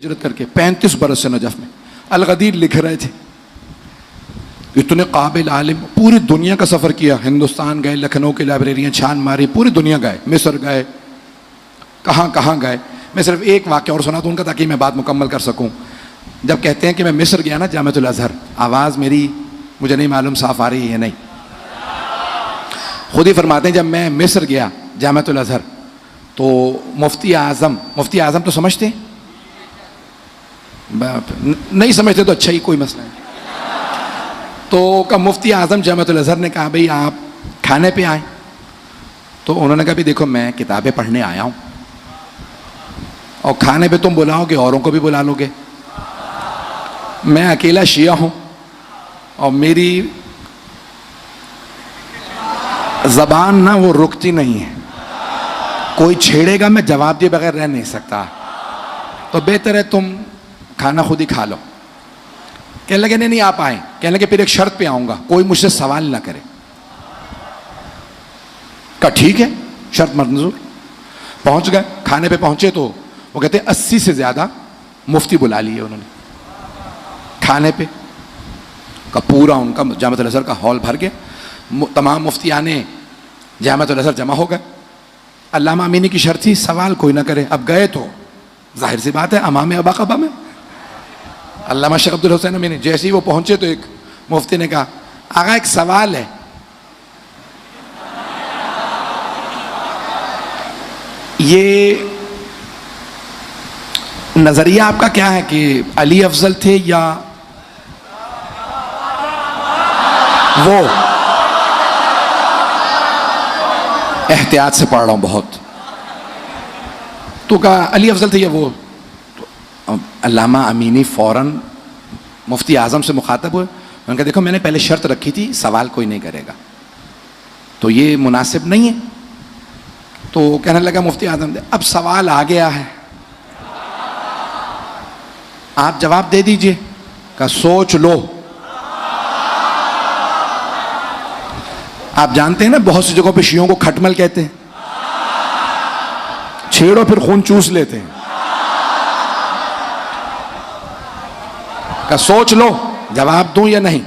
हिजरत करके 35 बरस से नजफ में अल-गदीर लिख रहे थे। इतने काबिल आलिम, पूरी दुनिया का सफ़र किया। हिंदुस्तान गए, लखनऊ की लाइब्रेरियाँ छान मारी, पूरी दुनिया गए, मिस्र गए, कहाँ कहाँ गए। मैं सिर्फ एक वाक़या और सुना दूँ उनका ताकि मैं बात मुकम्मल कर सकूँ। जब कहते हैं कि मैं मिस्र गया ना, जामिअतुल अज़हर, आवाज़ मेरी मुझे नहीं मालूम साफ़ आ रही है या नहीं। खुद ही फरमाते हैं जब मैं मिस्र गया जामिअतुल अज़हर तो मुफ्ती आज़म तो समझते हैं, नहीं समझते तो अच्छा ही, कोई मसला नहीं। तो का मुफ्ती आज़म जामिअतुल अज़हर ने कहा भाई आप खाने पे आए। तो उन्होंने कहा भी देखो मैं किताबें पढ़ने आया हूँ और खाने पे तुम बुलाओगे औरों को भी बुला लोगे। मैं अकेला शिया हूँ और मेरी ज़बान ना वो रुकती नहीं है, कोई छेड़ेगा मैं जवाब दिए बगैर रह नहीं सकता, तो बेहतर है तुम खाना खुद ही खा लो। कहने लगे नहीं आप आए। कहने लगे फिर एक शर्त पे आऊंगा, कोई मुझसे सवाल ना करे। कहा ठीक है, शर्त मंजूर। पहुंच गए, खाने पे पहुंचे तो वो कहते 80 से ज्यादा मुफ्ती बुला लिए उन्होंने खाने पे। का पूरा उनका जामिअतुल अज़हर का हॉल भर गया, तमाम मुफ्तियाने जामिअतुल अज़हर जमा हो गए। अल्लामा अमीनी की शर्त थी सवाल कोई ना करे। अब गए तो जाहिर सी बात है अमाम अबाकबा में अल्लामा शेख अब्दुल हुसैन अमीनी। जैसे ही वो पहुंचे तो एक मुफ्ती ने कहा आगा एक सवाल है। ये नजरिया आपका क्या है कि अली अफजल थे या वो? एहतियात से पढ़ रहा हूं बहुत। तो कहा अली अफजल थे या वो? तो अल्लामा अमीनी फौरन मुफ्ती आज़म से मुखातब हुए। उन्होंने कहा देखो मैंने पहले शर्त रखी थी सवाल कोई नहीं करेगा, तो ये मुनासिब नहीं है। तो कहने लगा मुफ्ती आज़म अब सवाल आ गया है, आप जवाब दे दीजिए। कहा सोच लो। आप जानते हैं ना बहुत सी जगहों पे शियों को खटमल कहते हैं, छेड़ो फिर खून चूस लेते हैं। कहा सोच लो जवाब दूं या नहीं।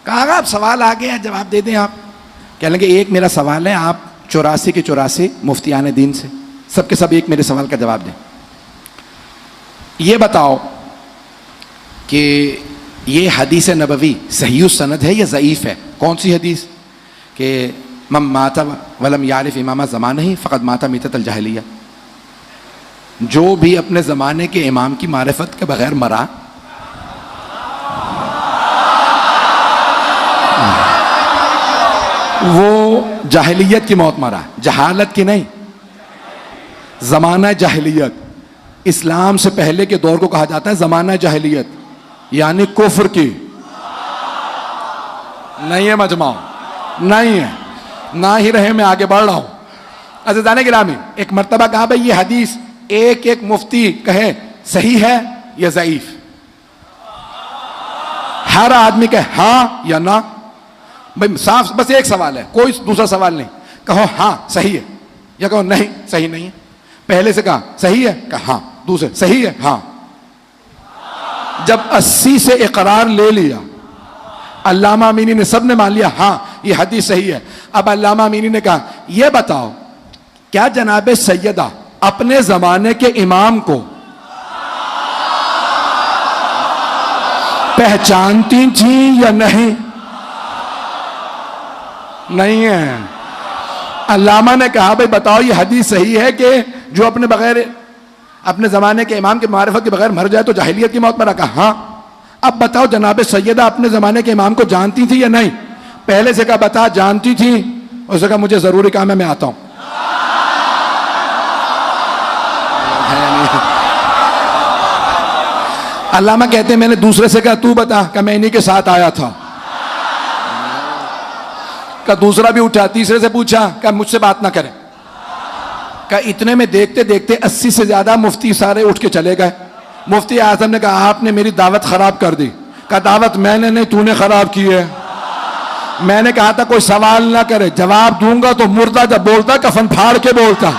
कहा आप सवाल आ गया जवाब दे दें आप। कहने लगे एक मेरा सवाल है, आप 84 के 84 मुफ्तियान दीन से सबके सब एक मेरे सवाल का जवाब दें। ये बताओ कि ये हदीस नबवी सही सनद है या ज़ईफ़ है? कौन सी हदीस? कि मम माता वलम यारिफ इमामा ज़माने ही फ़क़द माता मीततल जाहिलिया। जो भी अपने ज़माने के इमाम की मारिफत के बगैर मरा वो जाहिलियत की मौत मरा, जहालत की नहीं। ज़माना जाहिलियत, इस्लाम से पहले के दौर को कहा जाता है ज़माना जाहिलियत, यानी कुफ्र की। नहीं है मजमा, नहीं है, ना ही रहे, मैं आगे बढ़ रहा हूं। अज़ीज़ाने गिरामी, एक मर्तबा कहा भाई ये हदीस एक एक मुफ्ती कहे सही है या ज़ईफ़। हर आदमी कहे हाँ या ना। भाई साफ बस एक सवाल है, कोई दूसरा सवाल नहीं। कहो हाँ सही है या कहो नहीं सही नहीं है। पहले से कहा सही है, कहा हाँ, दूसरे सही है, हाँ। जब 80 से इकरार ले लिया, अल्लामा अमीनी ने सब ने मान लिया हाँ ये हदीस सही है। अब अल्लामा अमीनी ने कहा यह बताओ क्या जनाबे सैयदा अपने जमाने के इमाम को पहचानती थी या नहीं? नहीं है। अल्लामा ने कहा भाई बताओ ये हदीस सही है कि जो अपने बगैर अपने जमाने के इमाम के मारिफत के बगैर मर जाए तो जाहिलियत की मौत मरा? कहा हाँ। अब बताओ जनाबे सैयदा अपने जमाने के इमाम को जानती थी या नहीं? पहले से कहा बता जानती थी। उसने कहा मुझे जरूरी काम है मैं आता हूं। अल्लामा कहते हैं मैंने दूसरे से कहा तू बता। कहा मैं इन्हीं के साथ आया था। कहा दूसरा भी उठा, तीसरे से पूछा, कहा मुझसे बात ना करे। कहा इतने में देखते देखते 80 से ज्यादा मुफ्ती सारे उठ के चले गए। मुफ्ती आज़म ने कहा आपने मेरी दावत खराब कर दी। कहा दावत मैंने नहीं तूने खराब की है। मैंने कहा था कोई सवाल ना करे, जवाब दूंगा तो मुर्दा जब बोलता कफन फाड़ के बोलता।